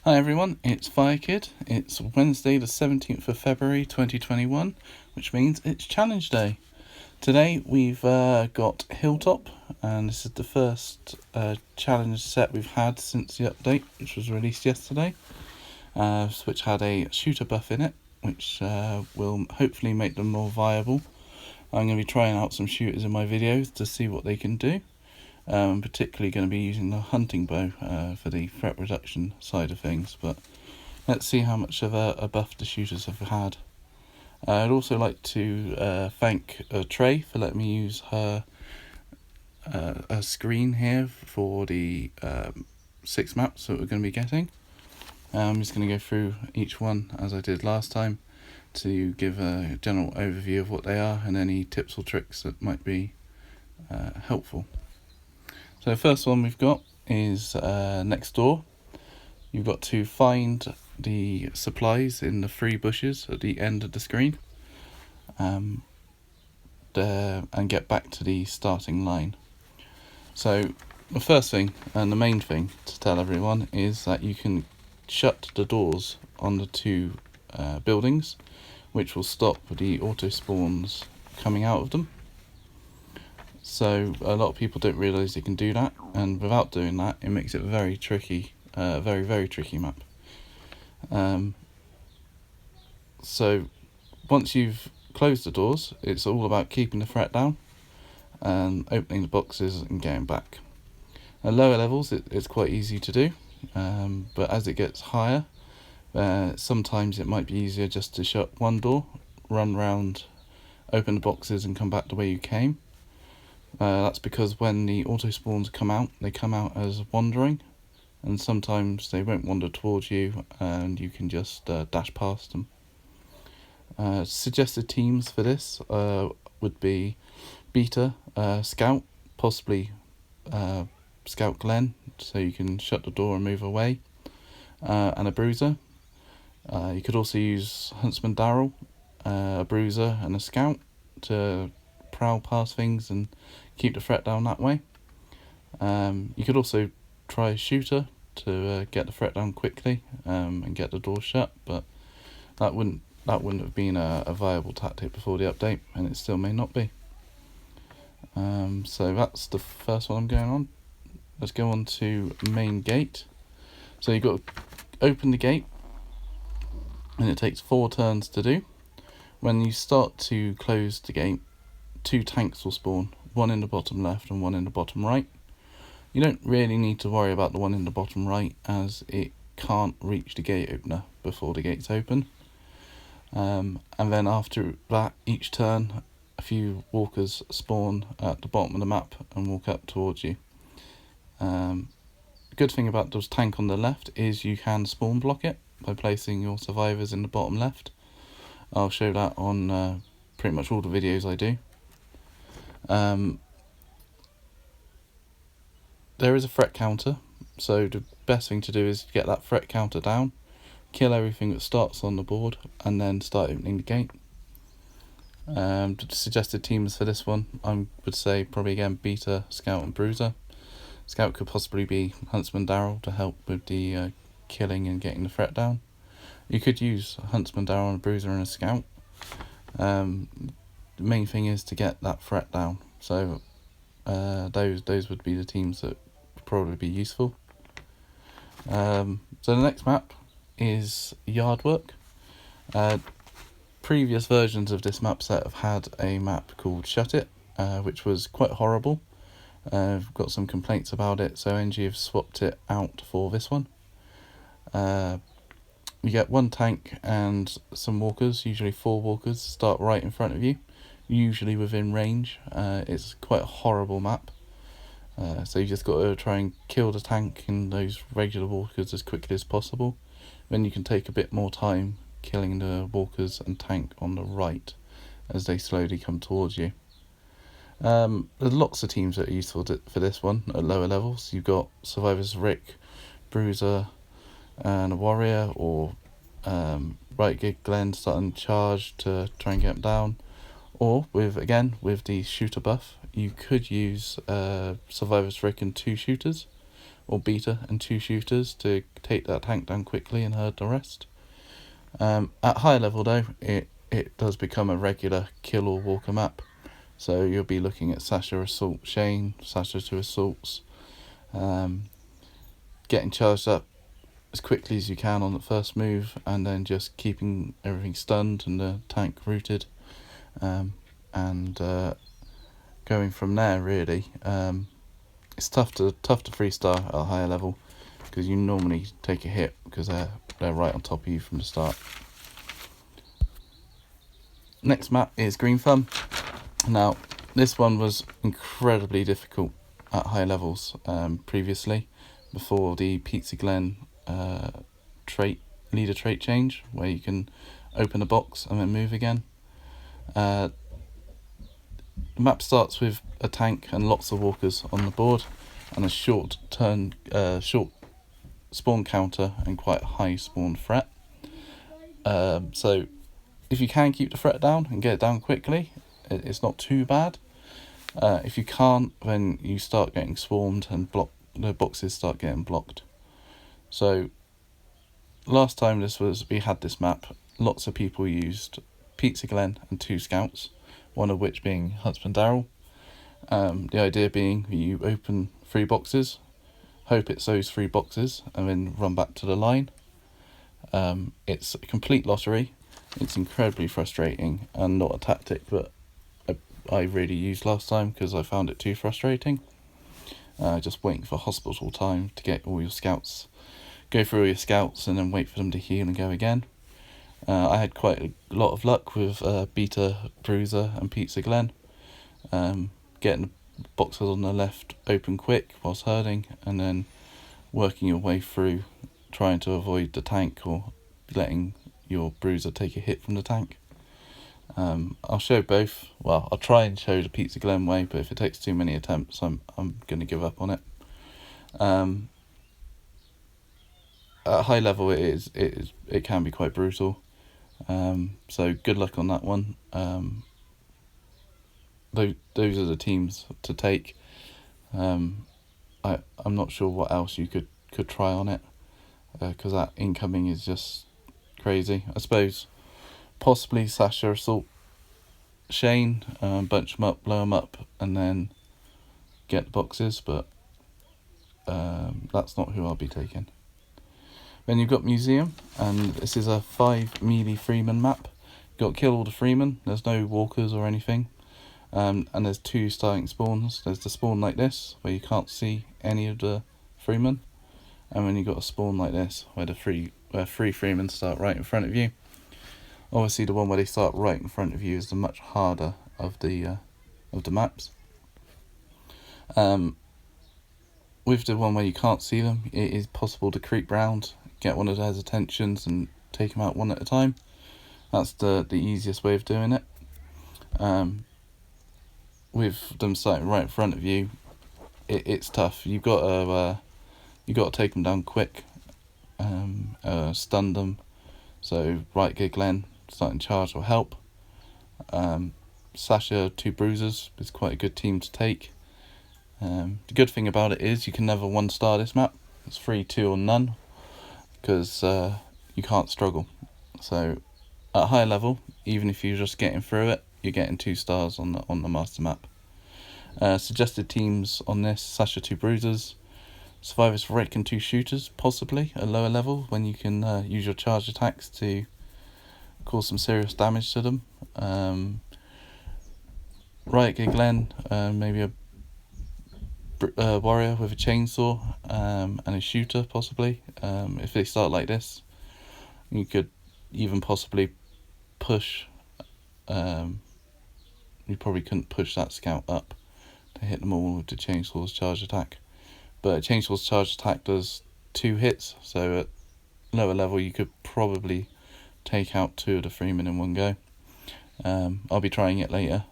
Hi everyone, it's FireKid. It's Wednesday the 17th of February 2021, which means it's Challenge Day. Today we've got Hilltop, and this is the first challenge set we've had since the update, which was released yesterday, which had a shooter buff in it, which will hopefully make them more viable. I'm going to be trying out some shooters in my videos to see what they can do. Particularly going to be using the hunting bow for the threat reduction side of things, but let's see how much of a buff the shooters have had. I'd also like to thank Trey for letting me use her screen here for the 6 maps that we're going to be getting. I'm just going to go through each one as I did last time to give a general overview of what they are and any tips or tricks that might be helpful. So the first one we've got is next door. You've got to find the supplies in the 3 bushes at the end of the screen and get back to the starting line. So the first thing and the main thing to tell everyone is that you can shut the doors on the 2 buildings, which will stop the auto spawns coming out of them. So a lot of people don't realise they can do that, and without doing that it makes it very tricky, very tricky map. So once you've closed the doors, it's all about keeping the threat down and opening the boxes and getting back. At lower levels it's quite easy to do, but as it gets higher, sometimes it might be easier just to shut one door, run round, open the boxes and come back the way you came. That's because when the auto spawns come out, they come out as wandering, and sometimes they won't wander towards you and you can just dash past them. Suggested teams for this would be Beta, Scout, possibly Scout Glenn, so you can shut the door and move away, and a Bruiser. You could also use Huntsman Daryl, a Bruiser and a Scout to prowl past things and keep the threat down that way. You could also try a shooter to get the threat down quickly and get the door shut, but that wouldn't have been a viable tactic before the update, and it still may not be. So that's the first one I'm going on. Let's go on to main gate. So you've got to open the gate, and it takes 4 turns to do. When you start to close the gate, 2 tanks will spawn, one in the bottom left and one in the bottom right. You don't really need to worry about the one in the bottom right, as it can't reach the gate opener before the gate's open. And then after that, each turn a few walkers spawn at the bottom of the map and walk up towards you. The good thing about this tank on the left is you can spawn block it by placing your survivors in the bottom left. I'll show that on pretty much all the videos I do. There is a threat counter, so the best thing to do is get that threat counter down, kill everything that starts on the board, and then start opening the gate. The suggested teams for this one, I would say probably again Beta, Scout and Bruiser. Scout could possibly be Huntsman Daryl to help with the killing and getting the threat down. You could use Huntsman Daryl and a Bruiser and a Scout. The main thing is to get that threat down, so those would be the teams that would probably be useful. So the next map is Yardwork. Previous versions of this map set have had a map called Shut It, which was quite horrible. I've got some complaints about it, so NG have swapped it out for this one. You get 1 tank and some walkers, usually 4 walkers, start right in front of you, usually within range. It's quite a horrible map, so you just got to try and kill the tank and those regular walkers as quickly as possible. Then you can take a bit more time killing the walkers and tank on the right as they slowly come towards you. There's lots of teams that are useful for this one at lower levels. You've got Survivors Rick, Bruiser and a Warrior, or Right Gig Glenn starting charge to try and get him down. Or with the shooter buff, you could use Survivors Rick and 2 shooters, or beta and 2 shooters to take that tank down quickly and herd the rest. At higher level though, it does become a regular kill or walker map. So you'll be looking at Sasha Assault Shane, Sasha 2 Assaults, getting charged up as quickly as you can on the first move, and then just keeping everything stunned and the tank rooted, and going from there really. It's tough to 3-star at a higher level because you normally take a hit because they're right on top of you from the start. Next map is Green Thumb. Now this one was incredibly difficult at high levels previously, before the Pizza Glen leader trait change, where you can open a box and then move again. The map starts with a tank and lots of walkers on the board, and a short spawn counter and quite a high spawn threat. So if you can keep the threat down and get it down quickly, it's not too bad. If you can't, then you start getting swarmed and the boxes start getting blocked. So last time we had this map, lots of people used Pizza Glen and 2 scouts, one of which being Huntsman Darrell. The idea being you open 3 boxes, hope it's those 3 boxes, and then run back to the line. It's a complete lottery. It's incredibly frustrating and not a tactic that I really used last time because I found it too frustrating. Just waiting for hospital time to get all your scouts, go through all your scouts and then wait for them to heal and go again. I had quite a lot of luck with Beta, Bruiser and Pizza Glen, getting the boxes on the left open quick whilst herding, and then working your way through trying to avoid the tank or letting your Bruiser take a hit from the tank. I'll show both. Well, I'll try and show the Pizza Glen way, but if it takes too many attempts, I'm going to give up on it. At high level, it can be quite brutal. So good luck on that one. Those are the teams to take. I'm not sure what else you could try on it, because that incoming is just crazy. I suppose possibly Sasha Assault Shane, bunch them up, blow them up, and then get the boxes, but that's not who I'll be taking. Then you've got Museum, and this is a 5 melee Freeman map. You've got to kill all the Freemen, there's no walkers or anything, and there's 2 starting spawns. There's the spawn like this, where you can't see any of the Freemen, and then you've got a spawn like this, where 3 Freemen start right in front of you. Obviously the one where they start right in front of you is the much harder of the maps. With the one where you can't see them, it is possible to creep round, get one of theirs attentions and take them out one at a time. That's the easiest way of doing it. With them starting right in front of you, it's tough. You've got to take them down quick, stun them. So right gear Glen starting charge will help. Sasha 2 Bruisers is quite a good team to take. The good thing about it is you can never 1-star this map. It's 3, 2 or none, because you can't struggle. So at high level, even if you're just getting through it, you're getting 2 stars on the master map. Suggested teams on this: Sasha 2 Bruisers, Survivors Rick and 2 shooters, possibly at lower level when you can use your charge attacks to cause some serious damage to them. Riot Gear Glen, maybe a warrior with a chainsaw and a shooter possibly. If they start like this, you could even possibly push. You probably couldn't push that scout up to hit them all with the chainsaw's charge attack. But Chainsaw's charge attack does 2 hits, so at lower level you could probably take out 2 of the Freemen in one go. I'll be trying it later,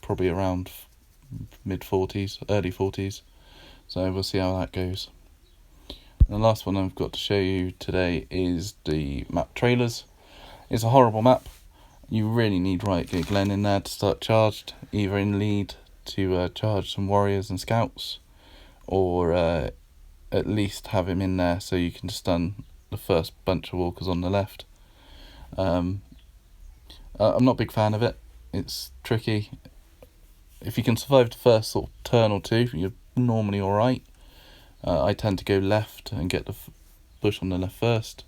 probably around mid-40s, early 40s, so we'll see how that goes. And the last one I've got to show you today is the map Trailers. It's a horrible map. You really need Riot Gear Glen in there to start charged, either in lead to charge some warriors and scouts, or at least have him in there so you can stun the first bunch of walkers on the left. I'm not a big fan of it. It's tricky. If you can survive the first sort of turn or two, you're normally alright. I tend to go left and get the bush on the left first.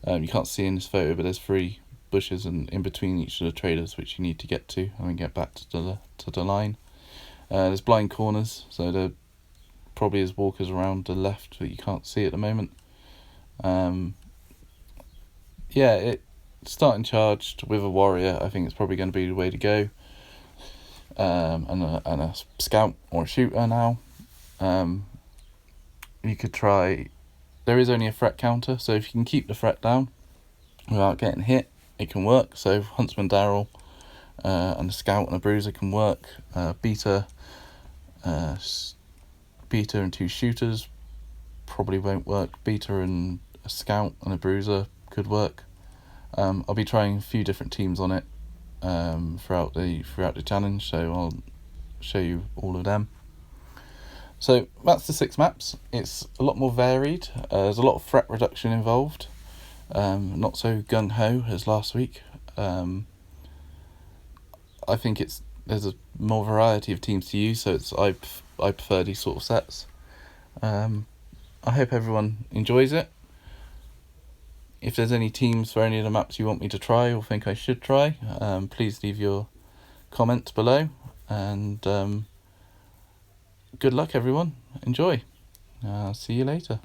You can't see in this photo, but there's 3 bushes and in between each of the traders which you need to get to and then get back to the line. There's blind corners, so there probably is walkers around the left that you can't see at the moment. Starting charged with a warrior, I think it's probably going to be the way to go. And a scout or a shooter now. You could try. There is only a threat counter, so if you can keep the threat down without getting hit, it can work. So Huntsman Darrell and a scout and a bruiser can work. Beater and 2 shooters probably won't work. Beater and a scout and a bruiser could work. I'll be trying a few different teams on it throughout the challenge, so I'll show you all of them. So that's the 6 maps. It's a lot more varied. There's a lot of threat reduction involved. Not so gung-ho as last week. I think there's a more variety of teams to use, so I prefer these sort of sets. I hope everyone enjoys it. If there's any teams for any of the maps you want me to try or think I should try, please leave your comments below, and good luck everyone. Enjoy. See you later.